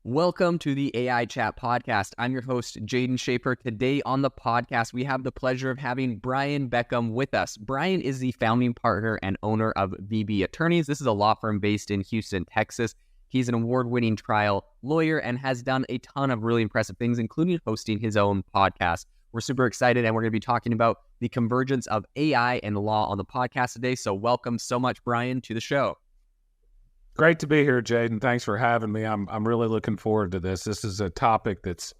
Welcome to the AI Chat Podcast. I'm your host, Jaden Shaper. Today on the podcast, we have the pleasure of having Brian Beckcom with us. Brian is the founding partner and owner of VB Attorneys. This is a law firm based in Houston, Texas. He's an award-winning trial lawyer and has done a ton of really impressive things, including hosting his own podcast. We're super excited, and we're going to be talking about the convergence of AI and law on the podcast today. So welcome so much, Brian, to the show. Great to be here, Jaden. Thanks for having me. I'm really looking forward to this. This is a topic that's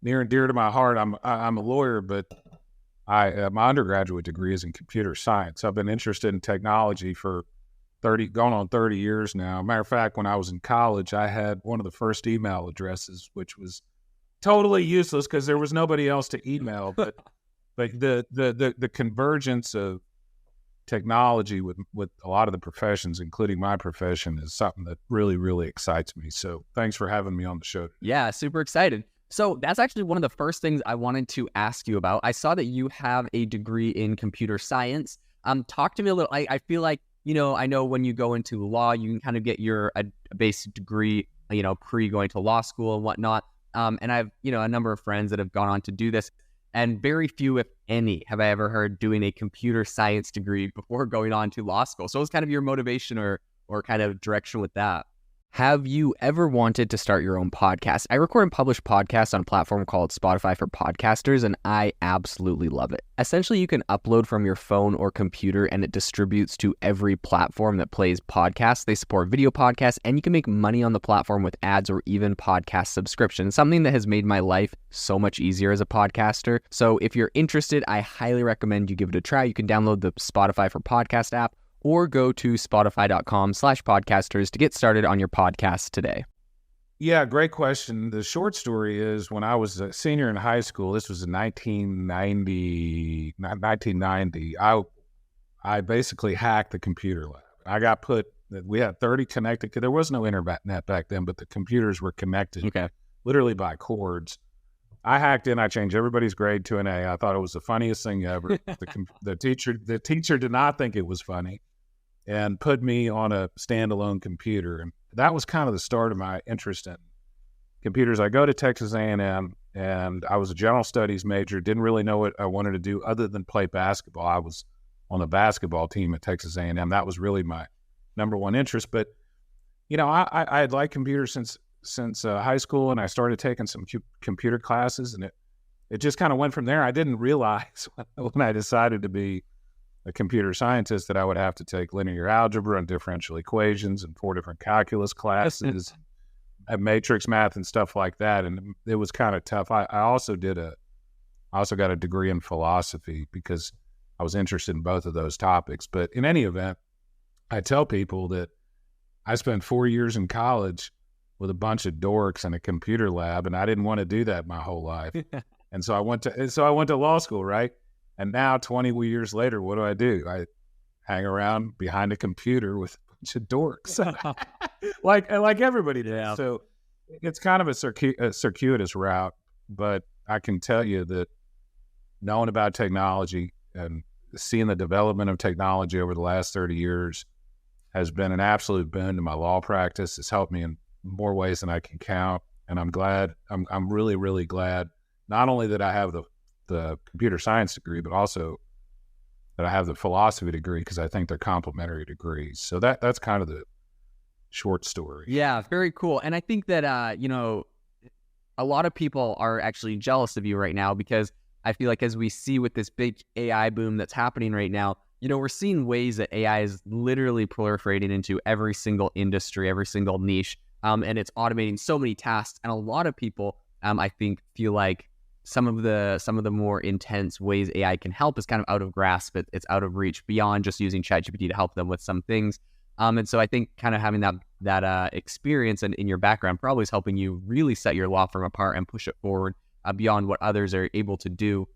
near and dear to my heart. I'm a lawyer, but my undergraduate degree is in computer science. I've been interested in technology for going on 30 years now. Matter of fact, when I was in college, I had one of the first email addresses, which was totally useless because there was nobody else to email. But the convergence of technology with a lot of the professions, including my profession, is something that really, really excites me. So thanks for having me on the show today. Yeah, super excited. So that's actually one of the first things I wanted to ask you about. I saw that you have a degree in computer science. Talk to me a little. I feel like, I know when you go into law, you can kind of get a basic degree, pre going to law school and whatnot. And I have, a number of friends that have gone on to do this. And very few, if any, have I ever heard doing a computer science degree before going on to law school. So what was kind of your motivation or kind of direction with that? Have you ever wanted to start your own podcast? I record and publish podcasts on a platform called Spotify for Podcasters, and I absolutely love it. Essentially, you can upload from your phone or computer, and it distributes to every platform that plays podcasts. They support video podcasts, and you can make money on the platform with ads or even podcast subscriptions, something that has made my life so much easier as a podcaster. So if you're interested, I highly recommend you give it a try. You can download the Spotify for Podcast app, or go to spotify.com/podcasters to get started on your podcast today. Yeah, great question. The short story is when I was a senior in high school, this was in 1990, I basically hacked the computer lab. We had 30 connected, there was no internet back then, but the computers were connected literally by cords. I hacked in, I changed everybody's grade to an A. I thought it was the funniest thing ever. The teacher did not think it was funny, and put me on a standalone computer. And that was kind of the start of my interest in computers. I go to Texas A&M, and I was a general studies major, didn't really know what I wanted to do other than play basketball. I was on the basketball team at Texas A&M. That was really my number one interest. But, I had liked computers since high school, and I started taking some computer classes, and it just kind of went from there. I didn't realize when I decided to be a computer scientist that I would have to take linear algebra and differential equations and 4 different calculus classes and matrix math and stuff like that. And it was kind of tough. I also got a degree in philosophy because I was interested in both of those topics. But in any event, I tell people that I spent 4 years in college with a bunch of dorks in a computer lab, and I didn't want to do that my whole life. And so I went to law school, right? And now 20 years later, what do? I hang around behind a computer with a bunch of dorks, like everybody does. Yeah. So it's kind of a circuitous route, but I can tell you that knowing about technology and seeing the development of technology over the last 30 years has been an absolute boon to my law practice. It's helped me in more ways than I can count. And I'm glad, I'm really, really glad, not only that I have the computer science degree, but also that I have the philosophy degree, because I think they're complementary degrees. So that's kind of the short story. Yeah, very cool. And I think that, a lot of people are actually jealous of you right now, because I feel like as we see with this big AI boom that's happening right now, we're seeing ways that AI is literally proliferating into every single industry, every single niche, and it's automating so many tasks. And a lot of people, I think, feel like some of the more intense ways AI can help is kind of out of grasp. It's out of reach beyond just using ChatGPT to help them with some things. And so I think kind of having that experience and in your background probably is helping you really set your law firm apart and push it forward beyond what others are able to do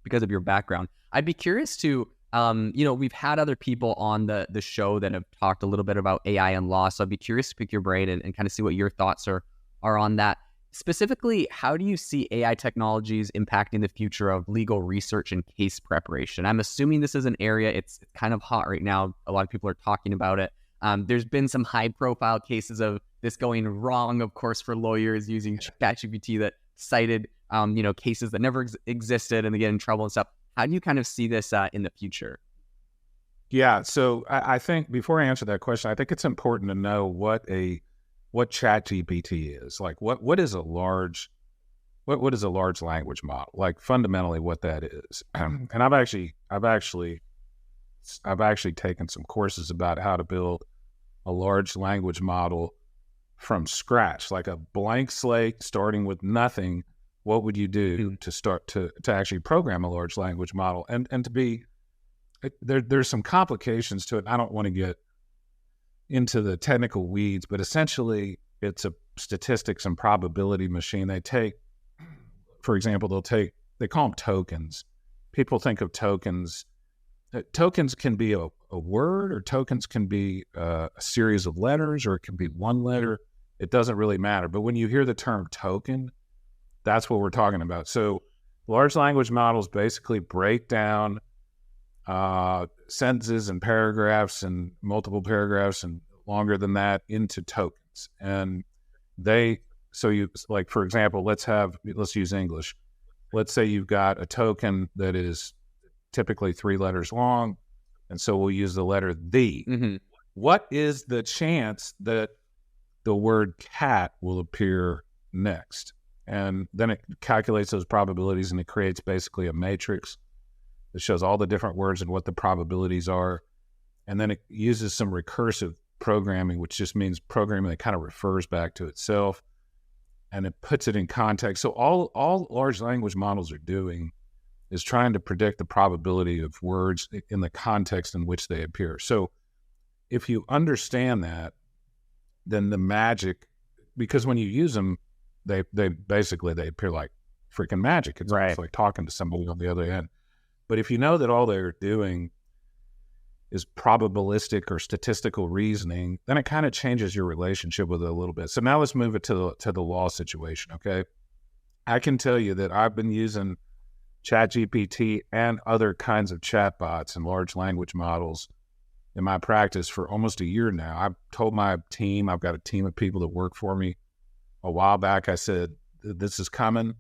because of your background. I'd be curious to, we've had other people on the show that have talked a little bit about AI and law. So I'd be curious to pick your brain and kind of see what your thoughts are on that. Specifically, how do you see AI technologies impacting the future of legal research and case preparation? I'm assuming this is an area, it's kind of hot right now. A lot of people are talking about it. There's been some high-profile cases of this going wrong, of course, for lawyers using ChatGPT that cited, cases that never existed and they get in trouble and stuff. How do you kind of see this in the future? Yeah, so I think before I answer that question, I think it's important to know what ChatGPT is. Like, what is a large language model? Like, fundamentally, what that is. And I've actually taken some courses about how to build a large language model from scratch, like a blank slate, starting with nothing. What would you do to start to actually program a large language model? And to be there's some complications to it. I don't want to get into the technical weeds, but essentially it's a statistics and probability machine. They take, for example, they call them tokens. People think of tokens. Tokens can be a word, or tokens can be a series of letters, or it can be one letter. It doesn't really matter. But when you hear the term token, that's what we're talking about. So large language models basically break down sentences and paragraphs and multiple paragraphs and longer than that into tokens. And for example, let's use English. Let's say you've got a token that is typically 3 letters long. And so we'll use the letter the. Mm-hmm. What is the chance that the word cat will appear next? And then it calculates those probabilities, and it creates basically a matrix that shows all the different words and what the probabilities are. And then it uses some recursive programming, which just means programming that kind of refers back to itself, and it puts it in context. So all large language models are doing is trying to predict the probability of words in the context in which they appear. So if you understand that, then the magic, because when you use them, they appear like freaking magic. It's like talking to somebody on the other end. But if you know that all they're doing is probabilistic or statistical reasoning, then it kind of changes your relationship with it a little bit. So now let's move it to the law situation, okay? I can tell you that I've been using ChatGPT and other kinds of chatbots and large language models in my practice for almost a year now. I've told my team, I've got a team of people that work for me. A while back, I said, this is coming.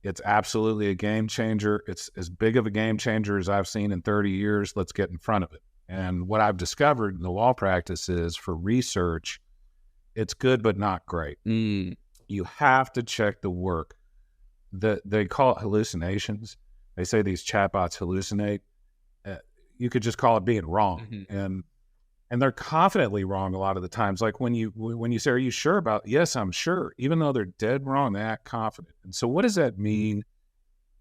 It's absolutely a game changer. It's as big of a game changer as I've seen in 30 years. Let's get in front of it. And what I've discovered in the law practice is, for research, it's good but not great. You have to check the work. They call it hallucinations. They say these chatbots hallucinate. You could just call it being wrong. Mm-hmm. And they're confidently wrong a lot of the times. Like when you say, are you sure about it? Yes, I'm sure. Even though they're dead wrong, they act confident. And so what does that mean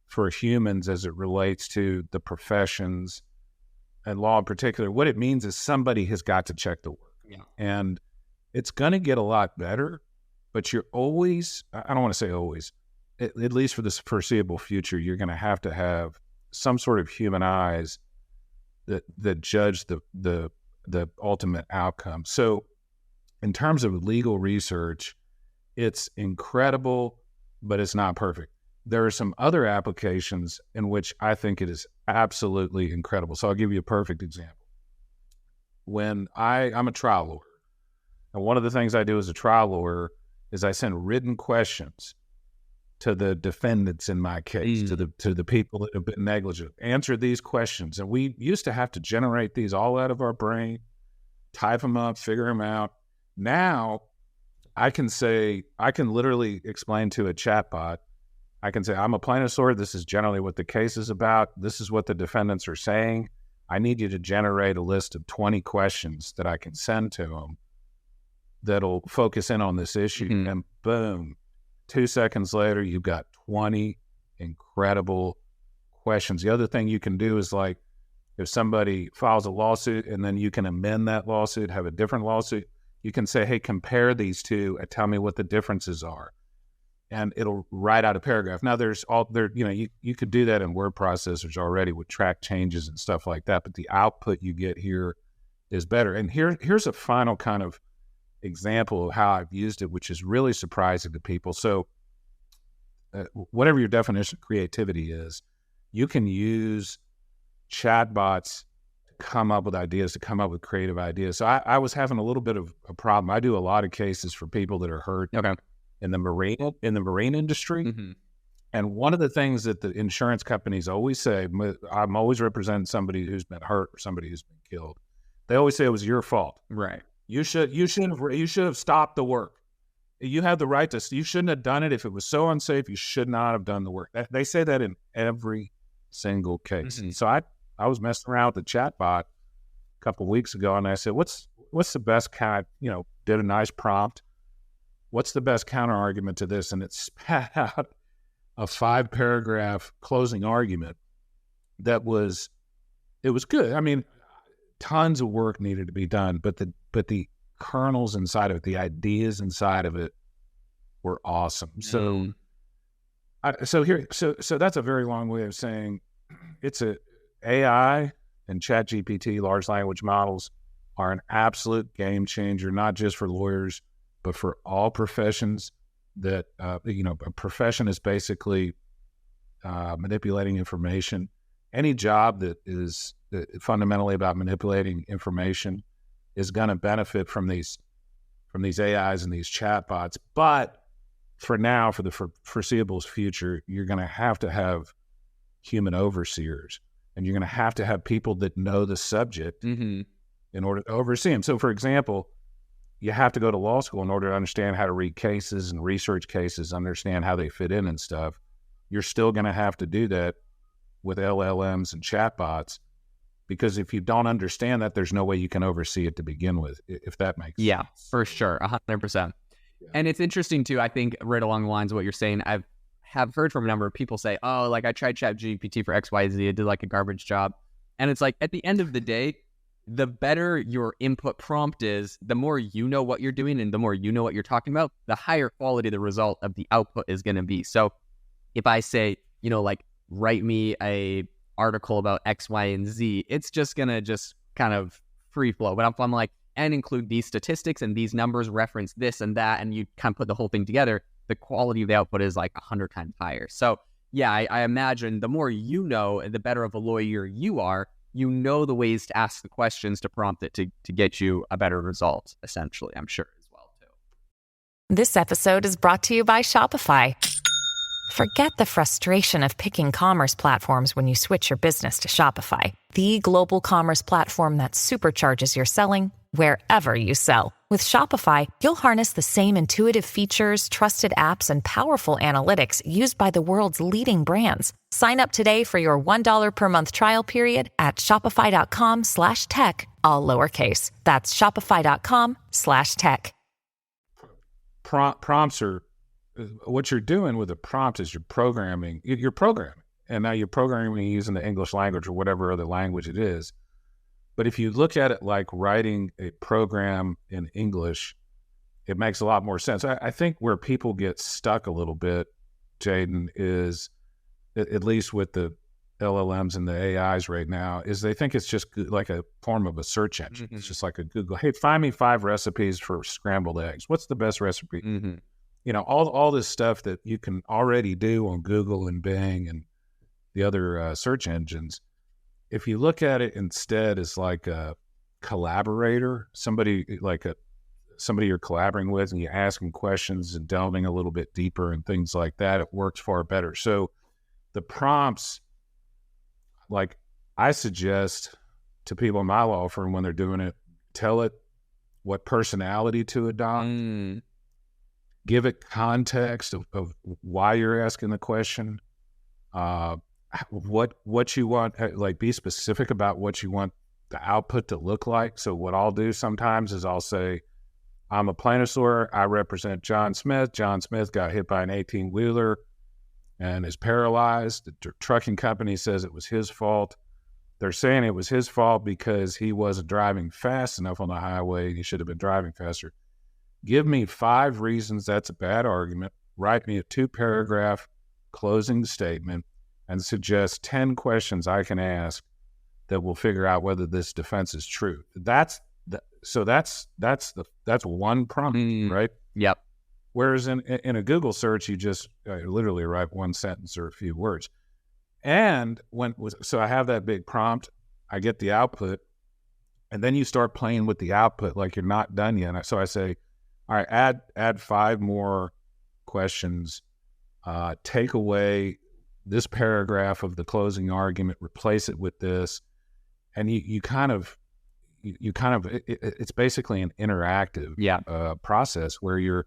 for humans as it relates to the professions and law in particular? What it means is somebody has got to check the work. Yeah. And it's going to get a lot better, but you're always, I don't want to say always, at least for this foreseeable future, you're going to have some sort of human eyes that judge the ultimate outcome. So in terms of legal research, it's incredible, but it's not perfect. There are some other applications in which I think it is absolutely incredible. So I'll give you a perfect example. When I'm a trial lawyer, and one of the things I do as a trial lawyer is I send written questions to the defendants in my case, to the people that have been negligent. Answer these questions. And we used to have to generate these all out of our brain, type them up, figure them out. Now I can literally explain to a chatbot, I can say, I'm a plaintiff's lawyer. This is generally what the case is about. This is what the defendants are saying. I need you to generate a list of 20 questions that I can send to them that'll focus in on this issue. Mm-hmm. And boom, 2 seconds later, you've got 20 incredible questions. The other thing you can do is, like, if somebody files a lawsuit and then you can amend that lawsuit, have a different lawsuit, you can say, hey, compare these two and tell me what the differences are. And it'll write out a paragraph. Now you could do that in word processors already with track changes and stuff like that, but the output you get here is better. And here's a final kind of example of how I've used it, which is really surprising to people. So whatever your definition of creativity is, you can use chatbots to come up with ideas, to come up with creative ideas. So I was having a little bit of a problem. I do a lot of cases for people that are hurt in the marine industry. Mm-hmm. And one of the things that the insurance companies always say, I'm always representing somebody who's been hurt or somebody who's been killed. They always say it was your fault. Right. You should have stopped the work. You have the right to. You shouldn't have done it. If it was so unsafe, you should not have done the work. They say that in every single case. Mm-hmm. So I was messing around with the chatbot a couple of weeks ago, and I said, "What's the best kind?" Did a nice prompt. What's the best counter argument to this? And it spat out a 5-paragraph closing argument that was good. I mean, tons of work needed to be done, but the kernels inside of it, the ideas inside of it, were awesome. So, so that's a very long way of saying it's AI and ChatGPT, large language models, are an absolute game changer, not just for lawyers, but for all professions. That a profession is basically manipulating information. Any job that is fundamentally about manipulating information is going to benefit from these AIs and these chatbots. But for now, for the foreseeable future, you're going to have human overseers, and you're going to have people that know the subject in order to oversee them. So, for example, you have to go to law school in order to understand how to read cases and research cases, understand how they fit in and stuff. You're still going to have to do that with LLMs and chatbots, because if you don't understand that, there's no way you can oversee it to begin with, if that makes sense. Yeah, for sure. 100%. Yeah. And it's interesting too, I think, right along the lines of what you're saying, I have heard from a number of people say, oh, like I tried ChatGPT for XYZ, it did like a garbage job. And it's like, at the end of the day, the better your input prompt is, the more you know what you're doing and the more you know what you're talking about, the higher quality the result of the output is going to be. So if I say, like, write me a article about X, Y, and Z, it's just going to just kind of free flow. But if I'm like, and include these statistics and these numbers, reference this and that, and you kind of put the whole thing together, the quality of the output is like 100 times higher. So yeah, I imagine the more you know, the better of a lawyer you are. You know the ways to ask the questions to prompt it to get you a better result, essentially, I'm sure, as well, too. This episode is brought to you by Shopify. Forget the frustration of picking commerce platforms when you switch your business to Shopify, the global commerce platform that supercharges your selling wherever you sell. With Shopify, you'll harness the same intuitive features, trusted apps, and powerful analytics used by the world's leading brands. Sign up today for your $1 per month trial period at shopify.com/tech, all lowercase. That's shopify.com/tech. Prompts are, what you're doing with a prompt is you're programming. And now you're programming using the English language or whatever other language it is. But if you look at it like writing a program in English, it makes a lot more sense. I think where people get stuck a little bit, Jaden, is, at least with the LLMs and the AIs right now, is they think it's just like a form of a search engine. Mm-hmm. It's just like a Google, hey, find me 5 recipes for scrambled eggs. What's the best recipe? Mm-hmm. All this stuff that you can already do on Google and Bing and the other search engines. If you look at it instead as like a collaborator, somebody you're collaborating with, and you ask them questions and delving a little bit deeper and things like that, it works far better. So the prompts, like I suggest to people in my law firm when they're doing it, tell it what personality to adopt, give it context of why you're asking the question, what you want, like be specific about what you want the output to look like. So what I'll do sometimes is I'll say, I'm a plaintiff's lawyer. I represent John Smith. John Smith got hit by an 18-wheeler and is paralyzed. The trucking company says it was his fault. They're saying it was his fault because he wasn't driving fast enough on the highway. He should have been driving faster. Give me 5 reasons that's a bad argument. Write me a 2-paragraph closing statement and suggest 10 questions I can ask that will figure out whether this defense is true. That's one prompt, right? Yep. Whereas in a Google search, you just literally write 1 sentence or a few words. And so I have that big prompt, I get the output, And then you start playing with the output like you're not done yet. So I say, all right, add 5 more questions, take away this paragraph of the closing argument, replace it with this. And it's basically an interactive process where you're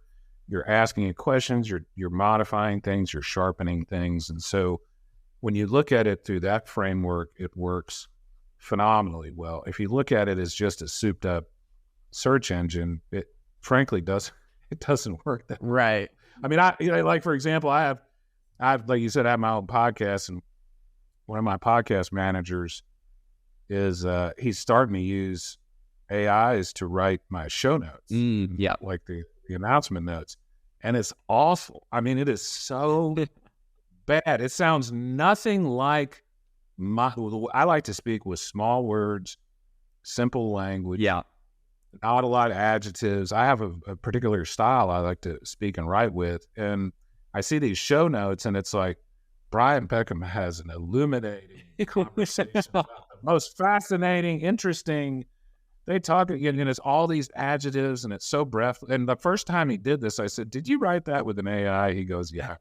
asking it questions, you're modifying things, you're sharpening things. And so when you look at it through that framework, it works phenomenally well. If you look at it as just a souped up search engine, it frankly doesn't work that way. Right. I mean, like, for example, I have, like you said, I have my own podcast, and one of my podcast managers is, he's starting to use AIs to write my show notes. Like the announcement notes. And it's awful. I mean, it is so bad. It sounds nothing like I like to speak with small words, simple language. Yeah. Not a lot of adjectives. I have a particular style I like to speak and write with. And I see these show notes, and it's like, Brian Beckcom has an illuminating conversation about the most fascinating, interesting. They talk, and it's all these adjectives, and it's so breathless. And the first time he did this, I said, "Did you write that with an AI?" He goes, "Yeah."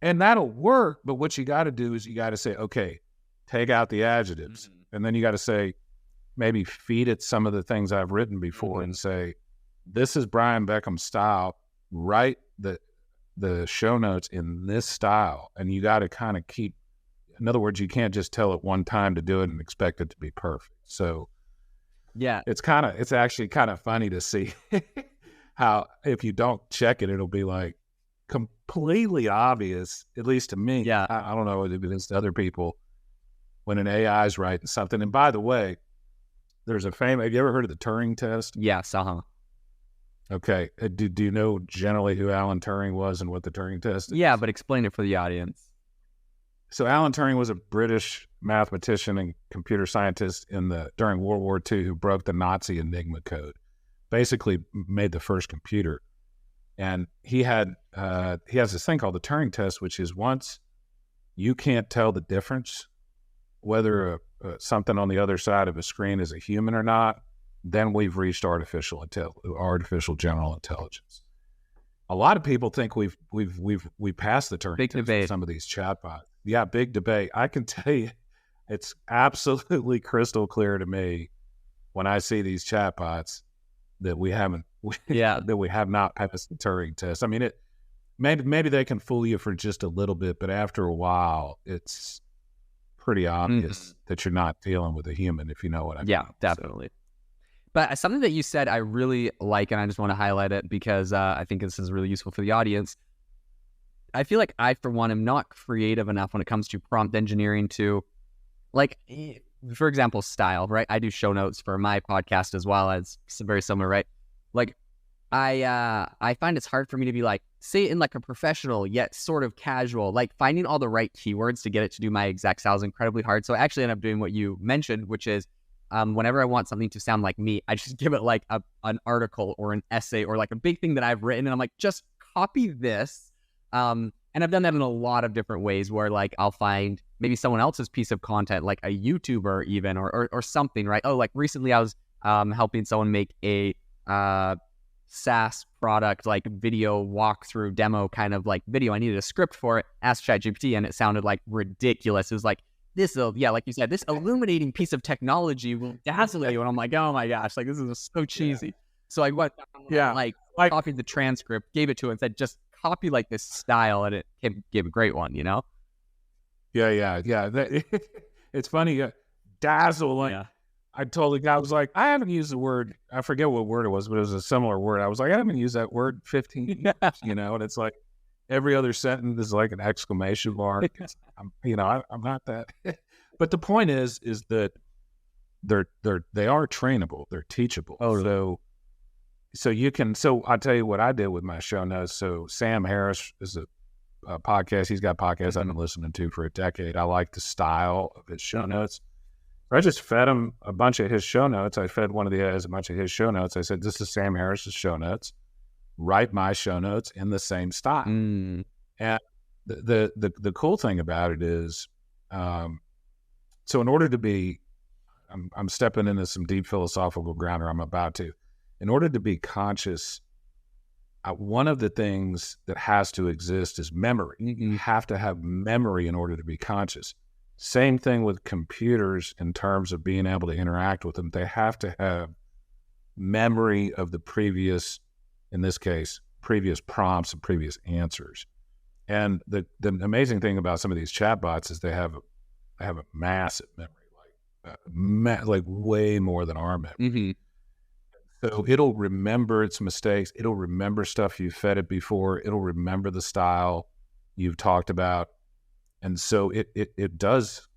And that'll work, but what you got to do is you got to say, okay, take out the adjectives. And then you got to say, maybe feed it some of the things I've written before and say, this is Brian Beckcom's style. Write the show notes in this style. And you got to kind of keep, in other words, you can't just tell it one time to do it and expect it to be perfect. So yeah, it's actually kind of funny to see how if you don't check it, it'll be like completely obvious, at least to me. Yeah. I don't know if it is to other people, when an AI is writing something. And by the way, there's have you ever heard of the Turing test? Yes. Okay. Do you know generally who Alan Turing was and what the Turing test is? Yeah, but explain it for the audience. So Alan Turing was a British mathematician and computer scientist during World War II who broke the Nazi Enigma code, basically made the first computer. And he has this thing called the Turing test, which is once you can't tell the difference whether something on the other side of a screen is a human or not, then we've reached artificial general intelligence. A lot of people think we've passed the Turing big test debate. with some of these chatbots. Yeah, big debate. I can tell you, it's absolutely crystal clear to me when I see these chatbots that we have not passed the Turing test. I mean, maybe they can fool you for just a little bit, but after a while, it's pretty obvious that you're not dealing with a human, if you know what I mean. Yeah, definitely. So. But something that you said I really like, and I just want to highlight it because I think this is really useful for the audience. I feel like I, for one, am not creative enough when it comes to prompt engineering to, like, for example, style, right? I do show notes for my podcast as well, as very similar, right? Like, I find it's hard for me to be like, say it in like a professional yet sort of casual, like finding all the right keywords to get it to do my exact style is incredibly hard. So I actually end up doing what you mentioned, which is whenever I want something to sound like me, I just give it like an article or an essay or like a big thing that I've written, and I'm like, just copy this. And I've done that in a lot of different ways where like I'll find maybe someone else's piece of content, like a YouTuber even, or something, right? Oh, like recently I was helping someone make a SaaS product, like video walkthrough demo kind of like video. I needed a script for it, asked ChatGPT, and it sounded like ridiculous. It was like, like you said, this illuminating piece of technology will dazzle you. And I'm like, oh my gosh, like this is so cheesy. Yeah. So I went, like copied the transcript, gave it to it, and said, just copy like this style, and it gave a great one, you know? Yeah. It's funny, dazzle. Like, yeah. I told the guy, I was like, I haven't used the word, I forget what word it was, but it was a similar word. I was like, I haven't used that word 15 years, you know? And it's like every other sentence is like an exclamation mark. I'm not that. But the point is that they are trainable. They're teachable. Oh, So you can, I'll tell you what I did with my show notes. So Sam Harris is a podcast. He's got podcasts I've been listening to for a decade. I like the style of his show notes. I just fed him a bunch of his show notes. I fed one of the guys a bunch of his show notes. I said, this is Sam Harris's show notes. Write my show notes in the same style. And the cool thing about it is, so in order to be I'm stepping into some deep philosophical ground, or I'm about to. In order to be conscious, one of the things that has to exist is memory. You have to have memory in order to be conscious. Same thing with computers in terms of being able to interact with them. They have to have memory of the previous, in this case, previous prompts and previous answers. And the amazing thing about some of these chatbots is they have a massive memory, like way more than our memory. So it'll remember its mistakes. It'll remember stuff you fed it before. It'll remember the style you've talked about. And so it does,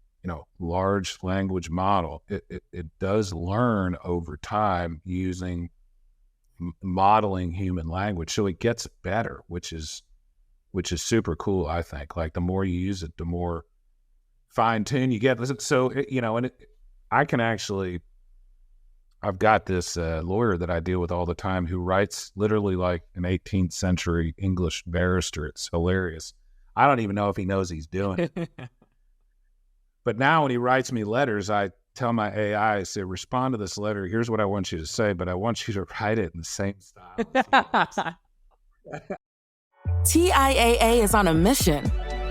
large language model. It does learn over time using modeling human language. So it gets better, which is super cool, I think. Like the more you use it, the more fine-tuned you get. So, I've got this lawyer that I deal with all the time who writes literally like an 18th century English barrister. It's hilarious. I don't even know if he knows he's doing it. But now when he writes me letters, I tell my AI, I say, respond to this letter. Here's what I want you to say, but I want you to write it in the same style. TIAA is on a mission.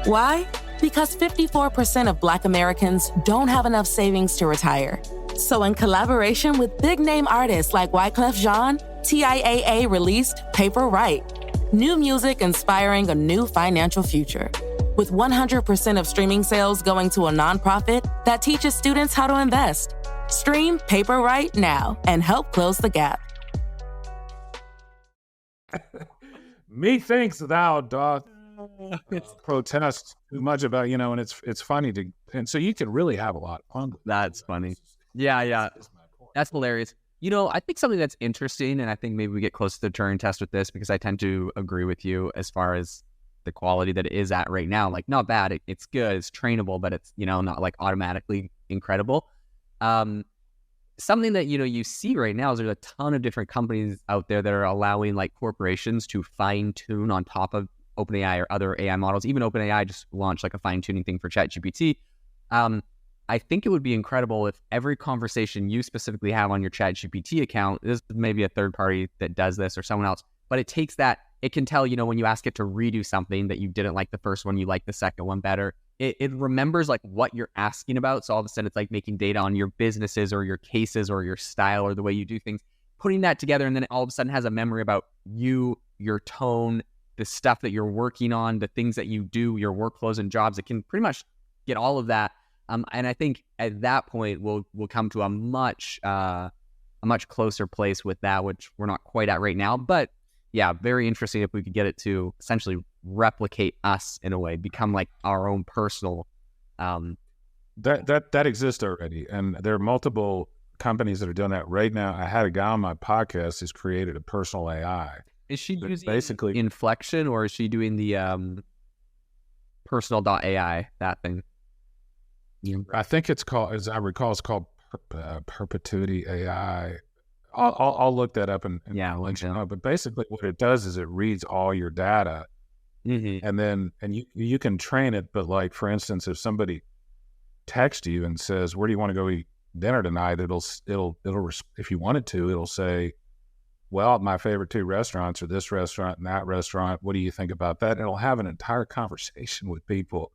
Why? Because 54% of Black Americans don't have enough savings to retire. So in collaboration with big-name artists like Wyclef Jean, TIAA released Paper Right, new music inspiring a new financial future. With 100% of streaming sales going to a nonprofit that teaches students how to invest. Stream Paper Right now and help close the gap. Methinks thou doth protest too much about, and it's funny and so you can really have a lot of fun. That's funny. Yeah. That's hilarious. I think something that's interesting, and I think maybe we get close to the Turing test with this because I tend to agree with you as far as the quality that it is at right now. Like, not bad. It's good. It's trainable, but it's, not like automatically incredible. Something that, you see right now is there's a ton of different companies out there that are allowing like corporations to fine tune on top of OpenAI or other AI models. Even OpenAI just launched like a fine tuning thing for ChatGPT. I think it would be incredible if every conversation you specifically have on your ChatGPT account, this is maybe a third party that does this or someone else, but it takes that, it can tell, when you ask it to redo something that you didn't like the first one, you like the second one better. It remembers like what you're asking about. So all of a sudden it's like making data on your businesses or your cases or your style or the way you do things, putting that together. And then it all of a sudden has a memory about you, your tone, the stuff that you're working on, the things that you do, your workflows and jobs. It can pretty much get all of that. And I think at that point, we'll come to a much closer place with that, which we're not quite at right now. But yeah, very interesting if we could get it to essentially replicate us in a way, become like our own personal. That exists already, and there are multiple companies that are doing that right now. I had a guy on my podcast who's created a personal AI. Is she using basically Inflection, or is she doing the personal.ai, that thing? I think it's called, as I recall, it's called Perpetuity AI. I'll look that up and link it. But basically, what it does is it reads all your data, and then you can train it. But like, for instance, if somebody texts you and says, "Where do you want to go eat dinner tonight?" It'll if you wanted to, it'll say, "Well, my favorite two restaurants are this restaurant and that restaurant. What do you think about that?" And it'll have an entire conversation with people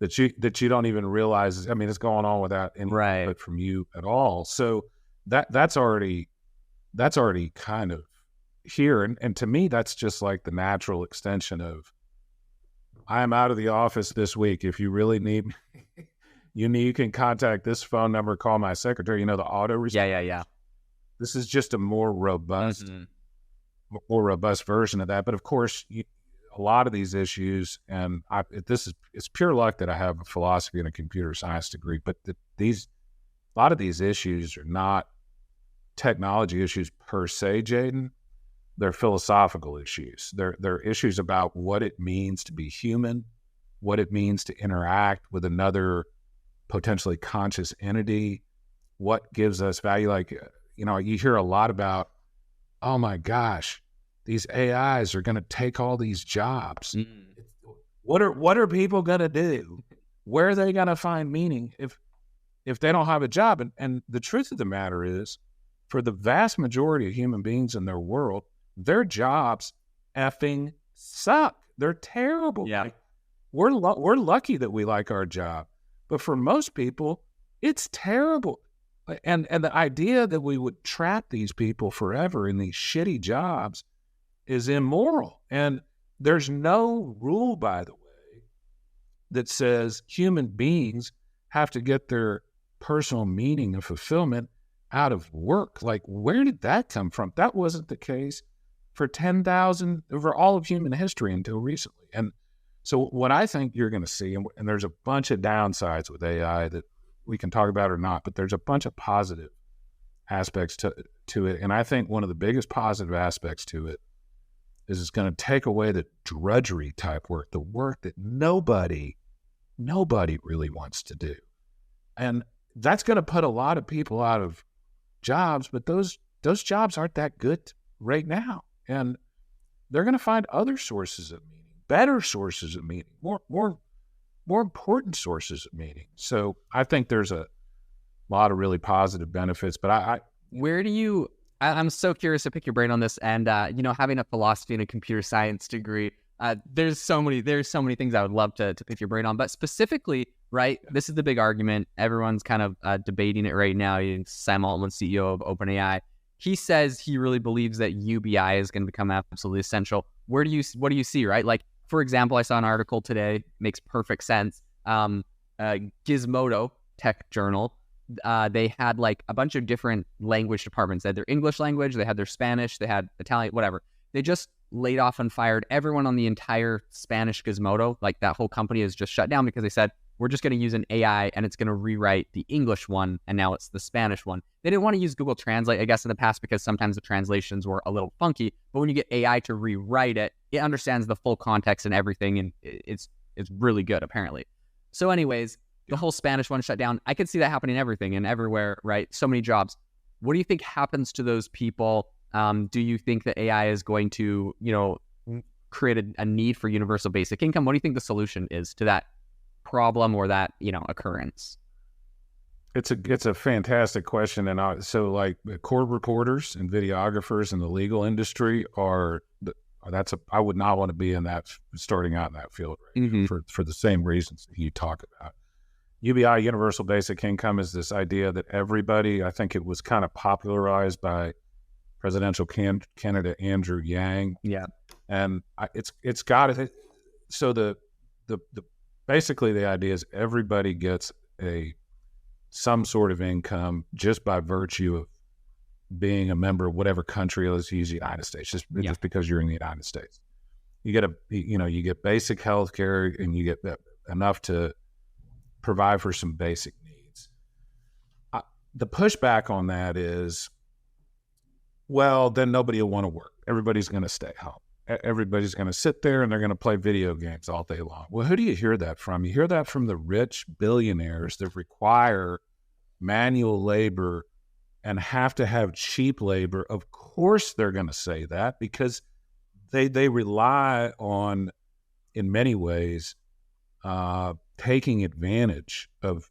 that you don't even realize. I mean, it's going on without any input from you at all. So that's already kind of here. And to me, that's just like the natural extension of, I am out of the office this week. If you really need me, you can contact this phone number, call my secretary, the auto response. Yeah. This is just a more robust version of that. But of course, a lot of these issues, and it's pure luck that I have a philosophy and a computer science degree, but a lot of these issues are not technology issues per se, Jaden. They're philosophical issues. They're issues about what it means to be human, what it means to interact with another potentially conscious entity, what gives us value. Like, you hear a lot about, oh my gosh, these AIs are going to take all these jobs. What are people going to do? Where are they going to find meaning? if they don't have a job. And the truth of the matter is, for the vast majority of human beings in their world, their jobs effing suck. They're terrible. Yeah. Like, we're lucky that we like our job, but for most people, it's terrible. And the idea that we would trap these people forever in these shitty jobs is immoral. And there's no rule, by the way, that says human beings have to get their personal meaning and fulfillment out of work. Like, where did that come from? That wasn't the case for over all of human history until recently. And so what I think you're going to see, and there's a bunch of downsides with AI that we can talk about or not, but there's a bunch of positive aspects to it. And I think one of the biggest positive aspects to it is it's going to take away the drudgery type work, the work that nobody really wants to do. And that's going to put a lot of people out of jobs, but those jobs aren't that good right now. And they're going to find other sources of meaning, better sources of meaning, more important sources of meaning. So I think there's a lot of really positive benefits, but I'm so curious to pick your brain on this. And, having a philosophy and a computer science degree, there's so many things I would love to pick your brain on, but specifically, right, this is the big argument. Everyone's kind of debating it right now. Sam Altman, CEO of OpenAI, he says he really believes that UBI is going to become absolutely essential. What do you see, right? Like, for example, I saw an article today, makes perfect sense. Gizmodo Tech Journal, they had like a bunch of different language departments. They had their English language, they had their Spanish, they had Italian, whatever. They just laid off and fired everyone on the entire Spanish Gizmodo. Like, that whole company is just shut down because they said, we're just going to use an AI and it's going to rewrite the English one, and now it's the Spanish one. They didn't want to use Google Translate, I guess, in the past because sometimes the translations were a little funky. But when you get AI to rewrite it, it understands the full context and everything, and it's really good, apparently. So anyways, the whole Spanish one shut down. I could see that happening in everything and everywhere, right? So many jobs. What do you think happens to those people? Do you think that AI is going to, create a need for universal basic income? What do you think the solution is to that problem or that, occurrence? It's a fantastic question. And so like the court reporters and videographers in the legal industry I would not want to be starting out in that field for the same reasons that you talk about. UBI, Universal Basic Income, is this idea that everybody, I think it was kind of popularized by presidential candidate Andrew Yang. Yeah. And it's got it. So the basically the idea is everybody gets some sort of income just by virtue of being a member of whatever country. Let's use the United States, just because you're in the United States. You get you get basic health care, and you get enough to provide for some basic needs. The pushback on that is, well, then nobody will want to work. Everybody's going to stay home. Everybody's going to sit there and they're going to play video games all day long. Well, who do you hear that from? You hear that from the rich billionaires that require manual labor and have to have cheap labor. Of course they're going to say that because they rely on, in many ways, taking advantage of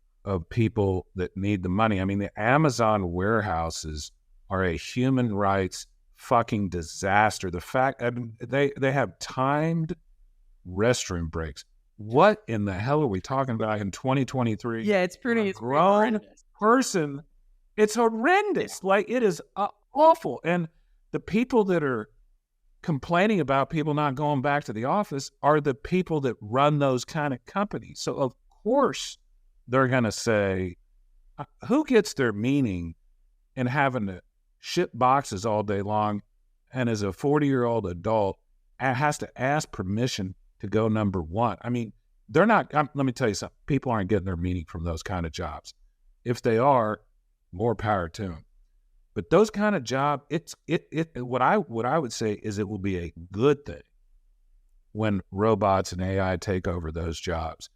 people that need the money. I mean, the Amazon warehouses are a human rights fucking disaster. The fact they have timed restroom breaks. What in the hell are we talking about in 2023? Yeah, it's pretty grown person. It's horrendous. Like, it is awful. And the people that are complaining about people not going back to the office are the people that run those kind of companies. So of course they're going to say, who gets their meaning in having to ship boxes all day long, and as a 40-year-old adult has to ask permission to go number one? I mean, they're not, let me tell you something, people aren't getting their meaning from those kind of jobs. If they are, more power to them. But those kind of jobs, what I would say is it will be a good thing when robots and AI take over those jobs.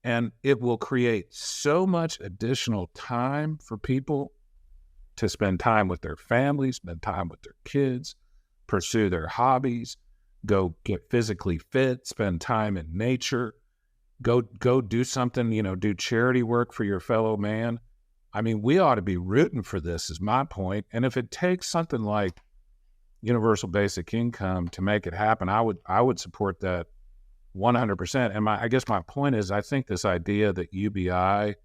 And it will create so much additional time for people to spend time with their families, spend time with their kids, pursue their hobbies, go get physically fit, spend time in nature, go do something, do charity work for your fellow man. I mean, we ought to be rooting for this is my point. And if it takes something like universal basic income to make it happen, I would support that 100%. And I guess my point is, I think this idea that UBI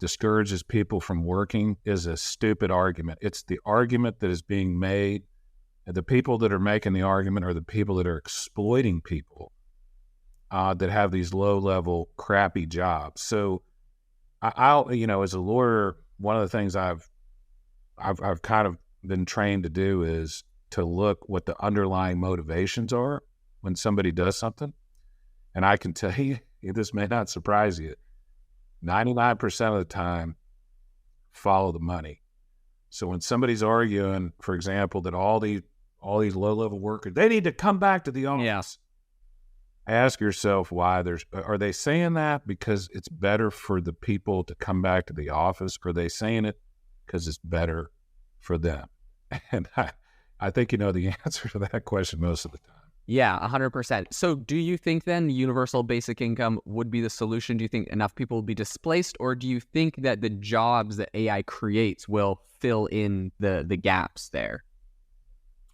discourages people from working is a stupid argument. It's the argument that is being made. And the people that are making the argument are the people that are exploiting people that have these low-level, crappy jobs. So I'll, as a lawyer, one of the things I've kind of been trained to do is to look what the underlying motivations are when somebody does something. And I can tell you, this may not surprise you, 99% of the time, follow the money. So when somebody's arguing, for example, that all these low-level workers, they need to come back to the office. Yes. Ask yourself why are they saying that because it's better for the people to come back to the office, or are they saying it because it's better for them? And I think you know the answer to that question most of the time. Yeah, 100%. So do you think then universal basic income would be the solution? Do you think enough people will be displaced, or do you think that the jobs that AI creates will fill in the gaps there?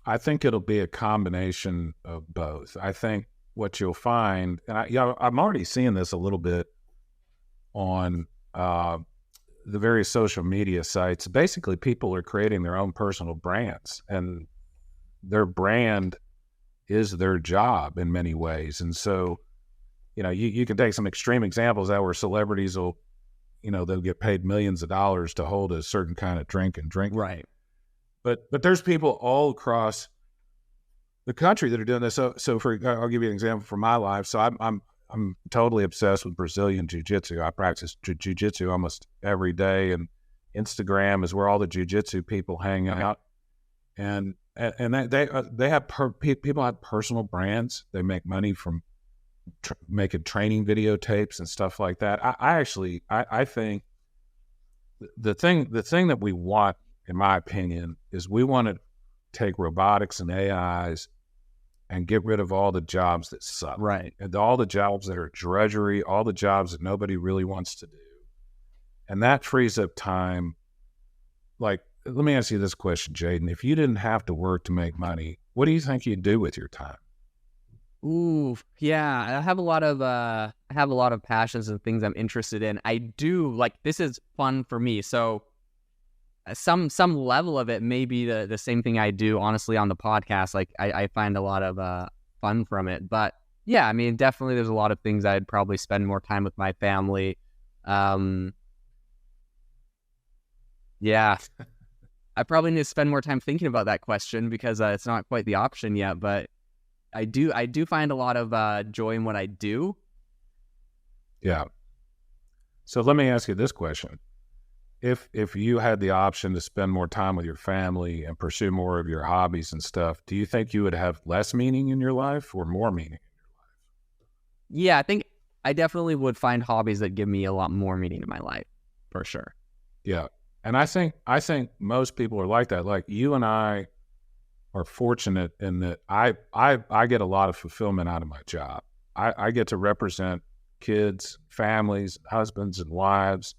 I think it'll be a combination of both. I think what you'll find, and I'm already seeing this a little bit on the various social media sites. Basically, people are creating their own personal brands, and their brand is their job in many ways. And so, you can take some extreme examples that where celebrities will, they'll get paid millions of dollars to hold a certain kind of drink. Right. But there's people all across the country that are doing this. So I'll give you an example from my life. So I'm totally obsessed with Brazilian jiu-jitsu. I practice jiu-jitsu almost every day, and Instagram is where all the jiu-jitsu people hang out. And they have people have personal brands. They make money from making training videotapes and stuff like that. I think the thing that we want, in my opinion, is we want to take robotics and AIs and get rid of all the jobs that suck. Right. And all the jobs that are drudgery, all the jobs that nobody really wants to do. And that frees up time. Like, let me ask you this question, Jaden. If you didn't have to work to make money, what do you think you'd do with your time? Ooh, yeah. I have a lot of passions and things I'm interested in. I do, this is fun for me. So some level of it may be the same thing I do, honestly, on the podcast. I find a lot of fun from it. But yeah, I mean, definitely there's a lot of things I'd probably spend more time with my family. Yeah. I probably need to spend more time thinking about that question because it's not quite the option yet. But I do find a lot of joy in what I do. Yeah. So let me ask you this question. If you had the option to spend more time with your family and pursue more of your hobbies and stuff, do you think you would have less meaning in your life or more meaning in your life? Yeah, I think I definitely would find hobbies that give me a lot more meaning in my life, for sure. Yeah. And I think most people are like that. Like, you and I are fortunate in that I get a lot of fulfillment out of my job. I get to represent kids, families, husbands and wives,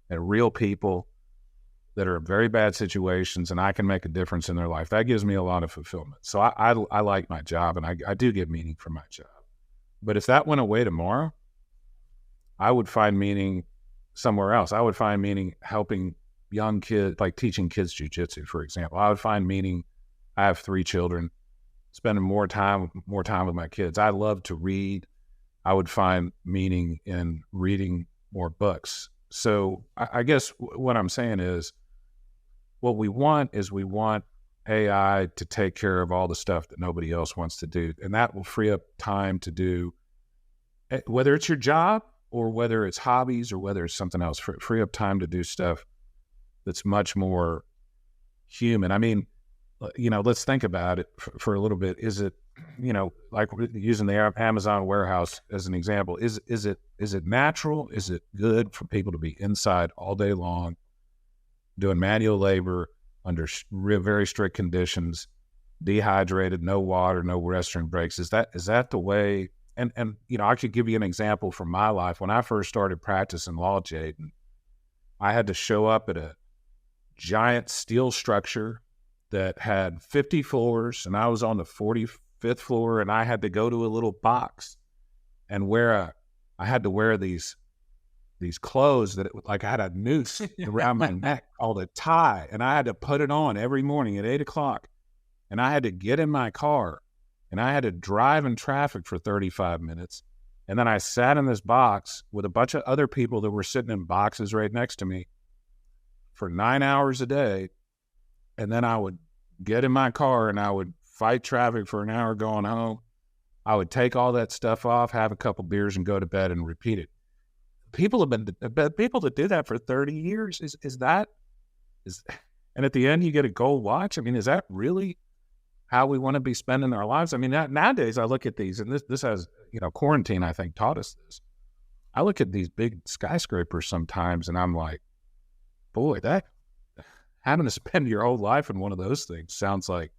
and real people that are in very bad situations, and I can make a difference in their life. That gives me a lot of fulfillment. So I like my job, and I do get meaning from my job. But if that went away tomorrow, I would find meaning somewhere else. I would find meaning helping young kids, like teaching kids jiu-jitsu, for example. I would find meaning. I have 3 children, spending more time with my kids. I love to read. I would find meaning in reading more books. So I guess what I'm saying is, what we want AI to take care of all the stuff that nobody else wants to do. And that will free up time to do, whether it's your job or whether it's hobbies or whether it's something else, free up time to do stuff that's much more human. I mean, let's think about it for a little bit. Is it, like using the Amazon warehouse as an example, is it natural? Is it good for people to be inside all day long, doing manual labor under very strict conditions, dehydrated, no water, no restroom breaks? Is that the way? And I could give you an example from my life. When I first started practicing law, Jaden, I had to show up at a giant steel structure that had 50 floors, and I was on the 45th floor, and I had to go to a little box and I had to wear these clothes that I had a noose around my neck called a tie, and I had to put it on every morning at 8:00, and I had to get in my car, and I had to drive in traffic for 35 minutes, and then I sat in this box with a bunch of other people that were sitting in boxes right next to me for 9 hours a day, and then I would get in my car and I would fight traffic for an hour going home. I would take all that stuff off, have a couple beers, and go to bed and repeat it. People that do that for 30 years. And at the end you get a gold watch. I mean, is that really how we want to be spending our lives? I mean, nowadays I look at these, and this has, quarantine, I think, taught us this. I look at these big skyscrapers sometimes, and I'm like, boy, that having to spend your whole life in one of those things sounds like,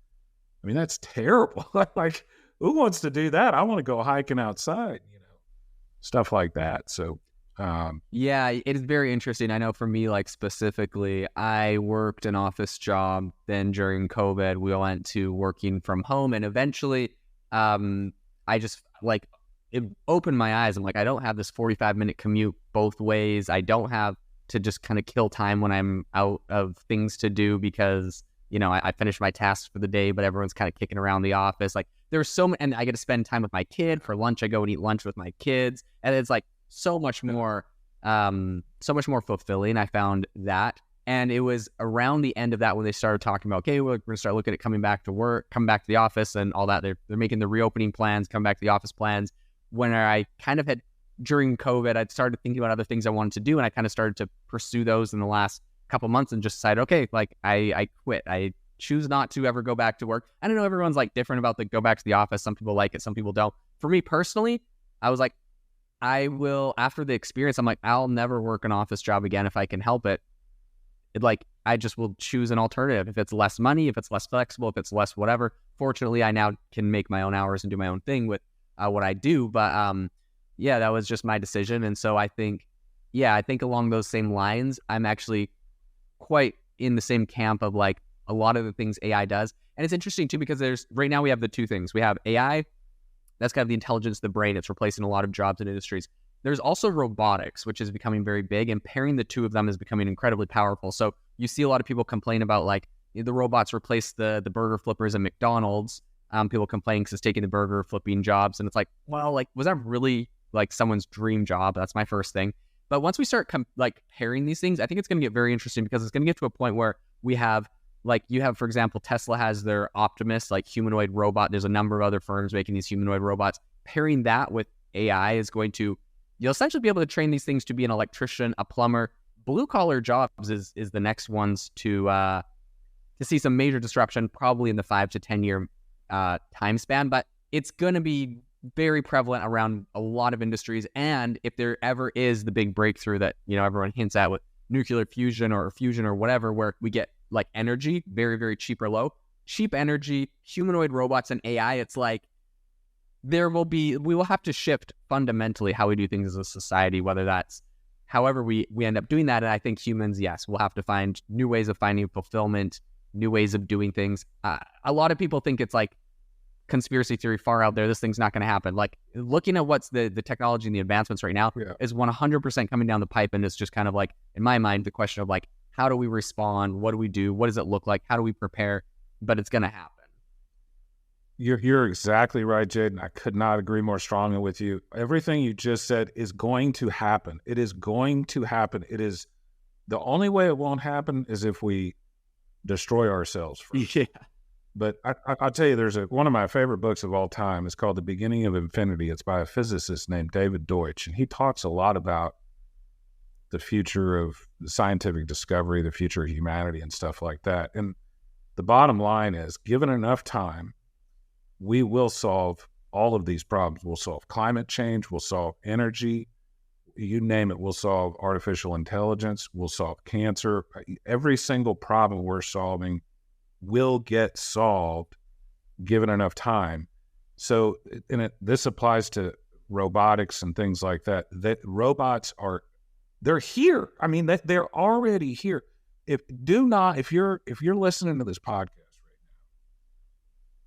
I mean, that's terrible. Like, who wants to do that? I want to go hiking outside, stuff like that. So, yeah, it is very interesting. I know for me, like specifically, I worked an office job. Then during COVID, we went to working from home, and eventually, I just it opened my eyes. I'm like, I don't have this 45-minute commute both ways. I don't have to just kind of kill time when I'm out of things to do because, I finished my tasks for the day, but everyone's kind of kicking around the office. Like there's so many, and I get to spend time with my kid for lunch. I go and eat lunch with my kids, and it's like so much more fulfilling. I found that. And it was around the end of that when they started talking about, okay, we're going to start looking at coming back to work, come back to the office and all that. They're making the reopening plans, come back to the office plans. When I kind of had, during COVID, I'd started thinking about other things I wanted to do, and I kind of started to pursue those in the last couple months and just decided, okay, like I quit. I choose not to ever go back to work. I don't know, everyone's like different about the go back to the office. Some people like it, some people don't. For me personally, I was like, I will, after the experience, I'm like, I'll never work an office job again if I can help it. I just will choose an alternative. If it's less money, if it's less flexible, if it's less whatever. Fortunately, I now can make my own hours and do my own thing with what I do. But yeah, that was just my decision. And so I think along those same lines, I'm actually quite in the same camp of like a lot of the things AI does. And it's interesting too, because right now we have the two things. We have AI, that's kind of the intelligence of the brain. It's replacing a lot of jobs and industries. There's also robotics, which is becoming very big, and pairing the two of them is becoming incredibly powerful. So you see a lot of people complain about like the robots replace the burger flippers at McDonald's. People complaining because it's taking the burger flipping jobs. And it's like, well, like, was that really like someone's dream job? That's my first thing. But once we start pairing these things, I think it's going to get very interesting, because it's going to get to a point where we have, like, you have, for example, Tesla has their Optimus, like humanoid robot. There's a number of other firms making these humanoid robots. Pairing that with AI is going to, you'll essentially be able to train these things to be an electrician, a plumber. Blue collar jobs is the next ones to see some major disruption, probably in the 5 to 10 year time span. But it's going to be very prevalent around a lot of industries. And if there ever is the big breakthrough that, everyone hints at with nuclear fusion or whatever, where we get like energy very, very cheap or low, cheap energy, humanoid robots, and AI, it's like we will have to shift fundamentally how we do things as a society, whether that's however we end up doing that. And I think humans, yes, we'll have to find new ways of finding fulfillment, new ways of doing things. A lot of people think it's like conspiracy theory far out there. This thing's not going to happen. Like, looking at what's the technology and the advancements right now is 100% coming down the pipe. And it's just kind of like, in my mind, the question of like, how do we respond? What do we do? What does it look like? How do we prepare? But it's going to happen. You're exactly right, Jaden. I could not agree more strongly with you. Everything you just said is going to happen. It is going to happen. It is the only way it won't happen is if we destroy ourselves first. Yeah. But I'll tell you, there's one of my favorite books of all time. It's called The Beginning of Infinity. It's by a physicist named David Deutsch, and he talks a lot about the future of scientific discovery, the future of humanity, and stuff like that. And the bottom line is, given enough time, we will solve all of these problems. We'll solve climate change. We'll solve energy. You name it. We'll solve artificial intelligence. We'll solve cancer. Every single problem we're solving will get solved given enough time. So this applies to robotics and things like that. That robots are they're here. I mean, they're already here. If you're listening to this podcast right now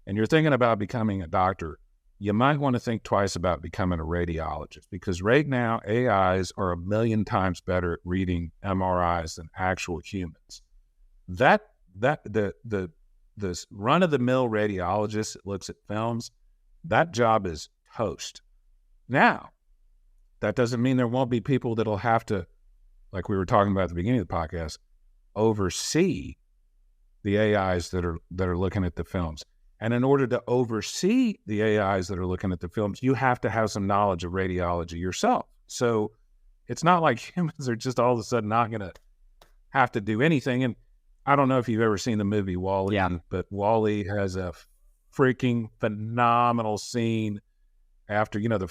and you're thinking about becoming a doctor, you might want to think twice about becoming a radiologist, because right now AIs are 1,000,000 times better at reading MRIs than actual humans. The run-of-the-mill radiologist that looks at films, that job is toast. Now, that doesn't mean there won't be people that'll have to, like we were talking about at the beginning of the podcast, oversee the AIs that are looking at the films. And in order to oversee the AIs that are looking at the films, you have to have some knowledge of radiology yourself. So it's not like humans are just all of a sudden not going to have to do anything. And I don't know if you've ever seen the movie WALL-E, but WALL-E has a freaking phenomenal scene after, the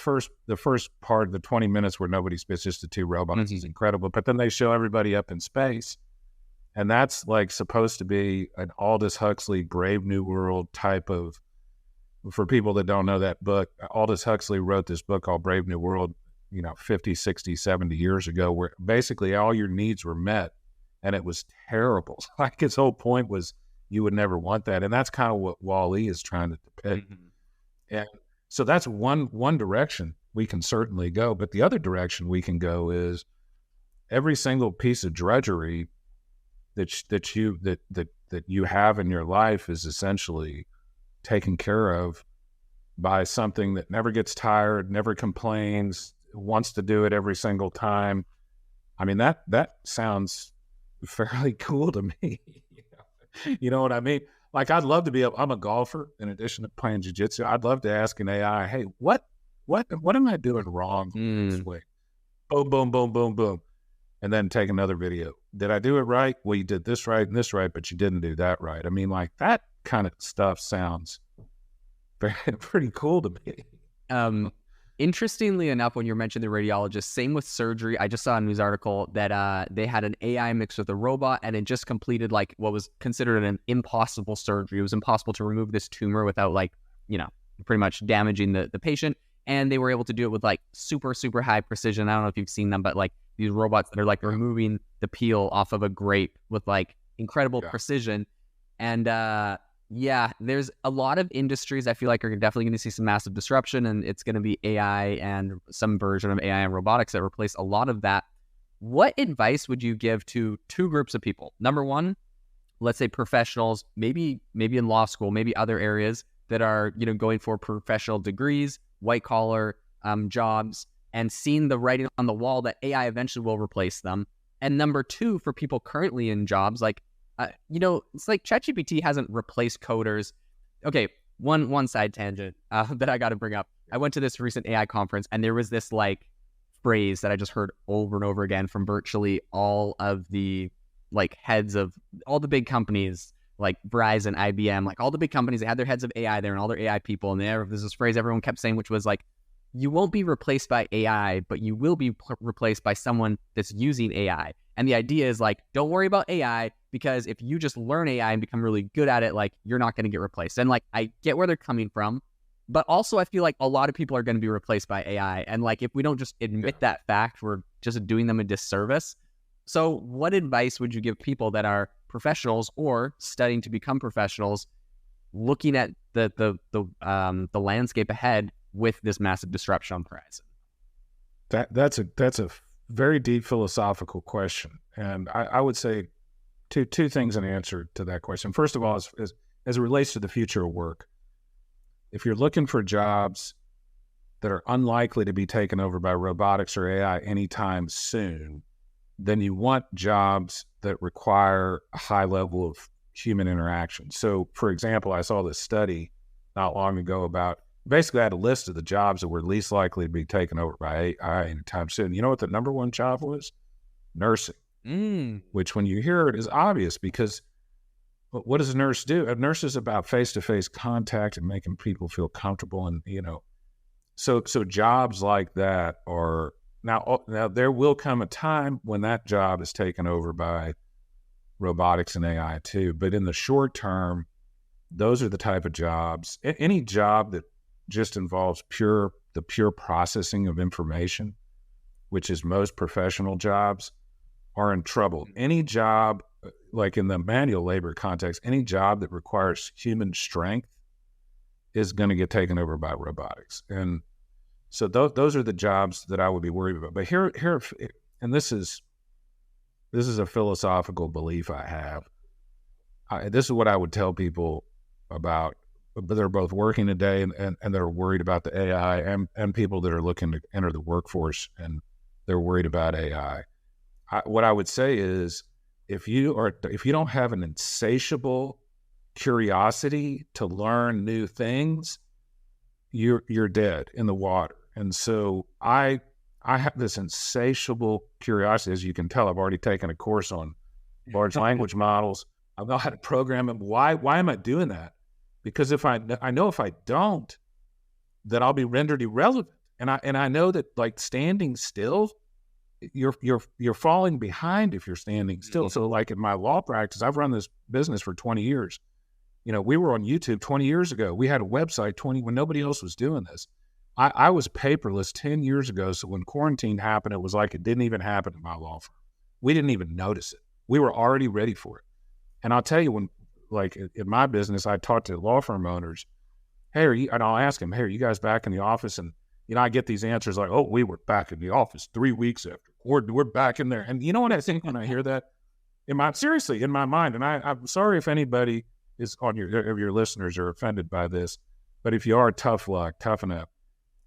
first part of the 20 minutes where nobody spits, just the two robots, is incredible. But then they show everybody up in space. And that's like supposed to be an Aldous Huxley Brave New World type of, for people that don't know that book, Aldous Huxley wrote this book called Brave New World, 50, 60, 70 years ago, where basically all your needs were met, and it was terrible. Like, his whole point was you would never want that. And that's kind of what WALL-E is trying to depict. And so that's one direction we can certainly go. But the other direction we can go is every single piece of drudgery that you have in your life is essentially taken care of by something that never gets tired, never complains, wants to do it every single time. I mean, that sounds fairly cool to me. You know what I mean? Like, I'd love to be I'm a golfer in addition to playing jiu-jitsu. I'd love to ask an AI, hey, what am I doing wrong this way? Boom, boom, boom, boom, boom. And then take another video. Did I do it right? Well, you did this right and this right, but you didn't do that right. I mean, like, that kind of stuff sounds pretty cool to me. Interestingly enough, when you mentioned the radiologist, same with surgery. I just saw a news article that they had an AI mixed with a robot, and it just completed like what was considered an impossible surgery. It was impossible to remove this tumor without pretty much damaging the patient. And they were able to do it with like super, super high precision. I don't know if you've seen them, but like these robots that are like removing the peel off of a grape with like incredible precision. And there's a lot of industries I feel like are definitely going to see some massive disruption, and it's going to be AI and some version of AI and robotics that replace a lot of that. What advice would you give to two groups of people? Number one, let's say professionals, maybe in law school, maybe other areas that are, going for professional degrees, white collar jobs, and seeing the writing on the wall that AI eventually will replace them. And number two, for people currently in jobs, like, it's like ChatGPT hasn't replaced coders. Okay, one side tangent that I got to bring up. I went to this recent AI conference, and there was this like phrase that I just heard over and over again from virtually all of the like heads of all the big companies, like Verizon, IBM, like all the big companies. They had their heads of AI there and all their AI people, and there's this phrase everyone kept saying, which was like, you won't be replaced by AI, but you will be replaced by someone that's using AI. And the idea is like, don't worry about AI, because if you just learn AI and become really good at it, like, you're not going to get replaced. And like, I get where they're coming from, but also I feel like a lot of people are going to be replaced by AI. And like, if we don't just admit that fact, we're just doing them a disservice. So what advice would you give people that are professionals or studying to become professionals, looking at the landscape ahead with this massive disruption on the horizon? That's a very deep philosophical question. And I would say two things in answer to that question. First of all, as it relates to the future of work, if you're looking for jobs that are unlikely to be taken over by robotics or AI anytime soon, then you want jobs that require a high level of human interaction. So, for example, I saw this study not long ago about, basically I had a list of the jobs that were least likely to be taken over by AI anytime soon. You know what the number one job was? Nursing. Which, when you hear it, is obvious, because what does a nurse do? A nurse is about face-to-face contact and making people feel comfortable. And, so jobs like that are now there will come a time when that job is taken over by robotics and AI too. But in the short term, those are the type of jobs, any job that just involves the pure processing of information, which is most professional jobs, are in trouble. Any job, like in the manual labor context, any job that requires human strength is going to get taken over by robotics. And so those are the jobs that I would be worried about. But here, and this is a philosophical belief I have. This is what I would tell people about, but they're both working today and they're worried about the AI, and people that are looking to enter the workforce and they're worried about AI. What I would say is, if you don't have an insatiable curiosity to learn new things, you're dead in the water. And so I have this insatiable curiosity. As you can tell, I've already taken a course on large language models. I know how to program them. Why am I doing that? Because I know if I don't, that I'll be rendered irrelevant. And I know that, like, standing still, you're falling behind if you're standing still. So like in my law practice, I've run this business for 20 years. You know, we were on YouTube 20 years ago. We had a website when nobody else was doing this. I was paperless 10 years ago. So when quarantine happened, it was like it didn't even happen in my law firm. We didn't even notice it. We were already ready for it. And I'll tell you, when, like in my business, I talk to law firm owners, and I'll ask them, hey, are you guys back in the office? And, you know, I get these answers like, oh, we were back in the office 3 weeks after. We're back in there. And you know what I think when I hear that? Seriously, in my mind, and I'm sorry if anybody is of your listeners are offended by this, but if you are, tough luck, toughen up.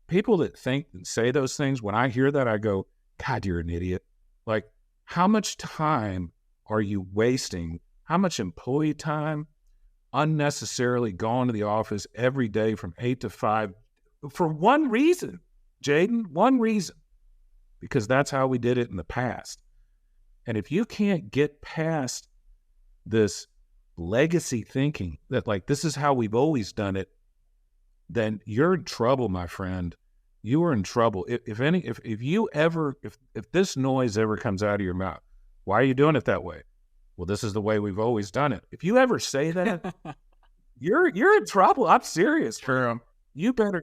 People that think and say those things, when I hear that, I go, God, you're an idiot. Like, how much time are you wasting? How much employee time unnecessarily going to the office every day from 8 to 5 for one reason, Jaden, one reason, because that's how we did it in the past. And if you can't get past this legacy thinking that, like, this is how we've always done it, then you're in trouble, my friend. You are in trouble. If this noise ever comes out of your mouth, why are you doing it that way? Well, this is the way we've always done it. If you ever say that, you're in trouble. I'm serious, Ferrum. You better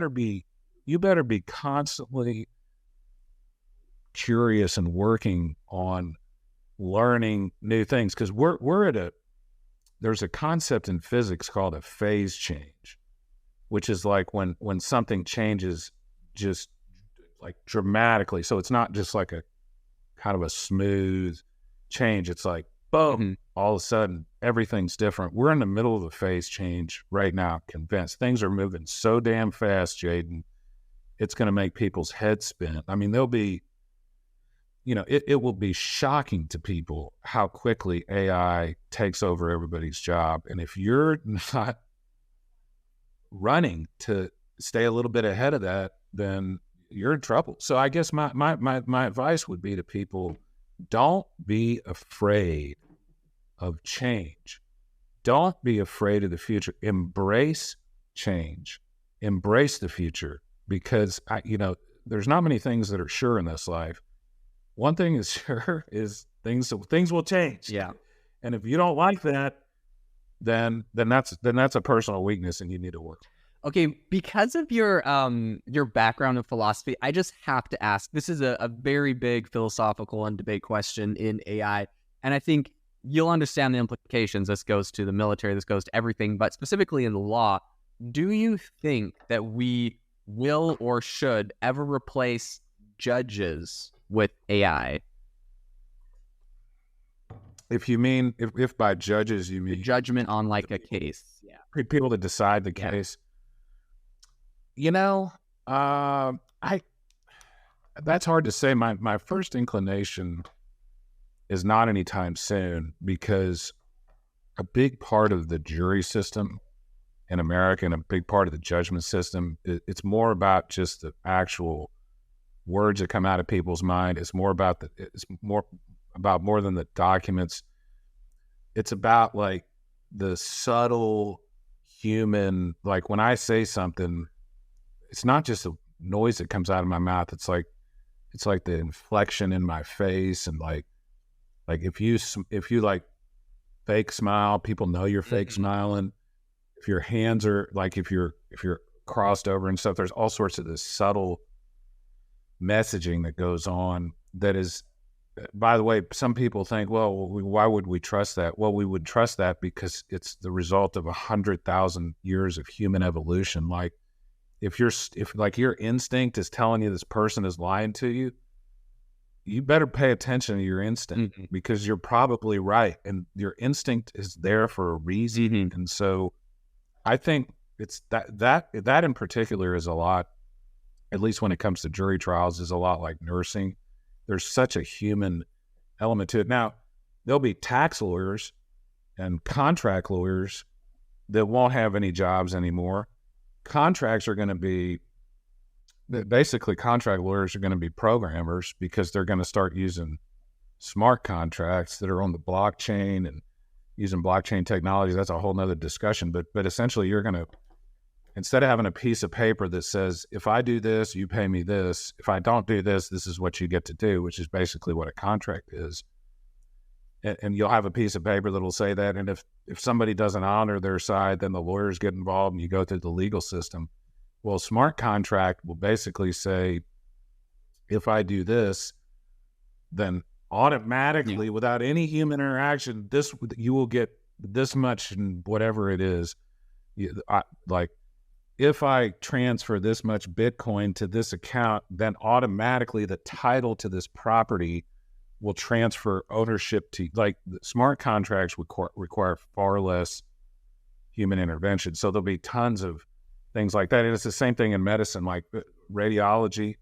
be constantly curious and working on learning new things, because there's a concept in physics called a phase change, which is like when something changes just like dramatically. So it's not just like a kind of a smooth change. It's like, boom, all of a sudden everything's different. We're in the middle of a phase change right now, convinced. Things are moving so damn fast, Jaden. It's going to make people's heads spin. I mean, it will be shocking to people how quickly AI takes over everybody's job. And if you're not running to stay a little bit ahead of that, then you're in trouble. So I guess my advice would be to people, don't be afraid of change. Don't be afraid of the future. Embrace change. Embrace the future, because there's not many things that are sure in this life. One thing is sure is things will change. Yeah. And if you don't like that, then that's a personal weakness and you need to work. Okay, because of your background in philosophy, I just have to ask, this is a very big philosophical and debate question in AI, and I think you'll understand the implications. This goes to the military, this goes to everything, but specifically in the law, do you think that we will or should ever replace judges with AI? If you mean, if by judges you mean the judgment on like a case, yeah, people to decide the case. That's hard to say. My first inclination is not anytime soon, because a big part of the jury system in America and a big part of the judgment system, it's more about just the actual words that come out of people's mind. It's more about more than the documents. It's about like the subtle human, like when I say something, it's not just a noise that comes out of my mouth. It's like the inflection in my face, and like if you like fake smile, people know you're fake smiling. If your hands are like, if you're crossed over and stuff, there's all sorts of this subtle messaging that goes on that is, by the way, some people think, well, why would we trust that? Well, we would trust that because it's the result of 100,000 years of human evolution. Like if like your instinct is telling you this person is lying to you, you better pay attention to your instinct because you're probably right. And your instinct is there for a reason. And so I think it's that in particular is a lot, at least when it comes to jury trials, is a lot like nursing. There's such a human element to it. Now, there'll be tax lawyers and contract lawyers that won't have any jobs anymore. Contract lawyers are going to be programmers because they're going to start using smart contracts that are on the blockchain and using blockchain technology. That's a whole nother discussion. But essentially, you're going to, instead of having a piece of paper that says, if I do this, you pay me this. If I don't do this, this is what you get to do, which is basically what a contract is. And you'll have a piece of paper that'll say that. And if somebody doesn't honor their side, then the lawyers get involved and you go through the legal system. Well, smart contract will basically say, if I do this, then automatically, without any human interaction, you will get this much and whatever it is. If I transfer this much Bitcoin to this account, then automatically the title to this property will transfer ownership to, like, smart contracts require far less human intervention. So there'll be tons of things like that. And it's the same thing in medicine, like radiology.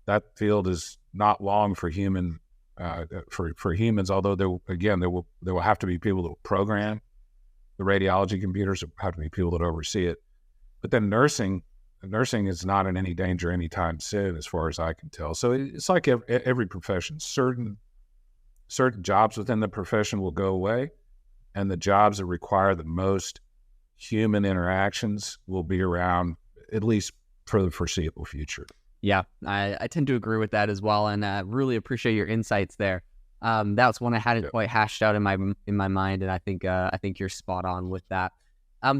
That field is not long for humans, although there will have to be people that will program the radiology computers. There will have to be people that oversee it. But then nursing is not in any danger anytime soon, as far as I can tell. So it's like every profession. Certain jobs within the profession will go away, and the jobs that require the most human interactions will be around, at least for the foreseeable future. Yeah, I tend to agree with that as well, and I really appreciate your insights there. That was one I hadn't quite hashed out in my mind, and I think you're spot on with that.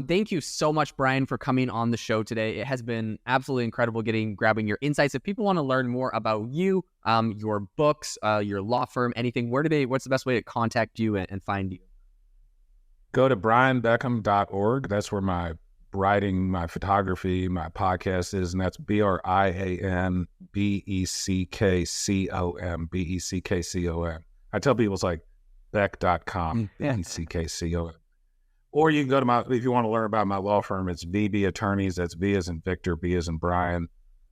Thank you so much, Brian, for coming on the show today. It has been absolutely incredible grabbing your insights. If people want to learn more about you, your books, your law firm, anything, what's the best way to contact you and find you? Go to brianbeckcom.org. That's where my writing, my photography, my podcast is, and that's BrianBeckcom, BeckCom. I tell people it's like Beck.com, Beckcom. Or you can go to if you want to learn about my law firm, it's VB Attorneys. That's V as in Victor, B as in Brian,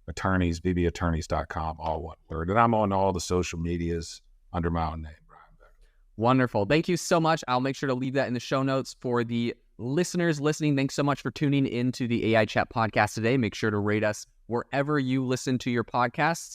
Attorneys, VBAttorneys.com, all one word. And I'm on all the social medias under my own name, Brian Beck. Wonderful. Thank you so much. I'll make sure to leave that in the show notes for the listeners listening. Thanks so much for tuning into the AI Chat podcast today. Make sure to rate us wherever you listen to your podcasts.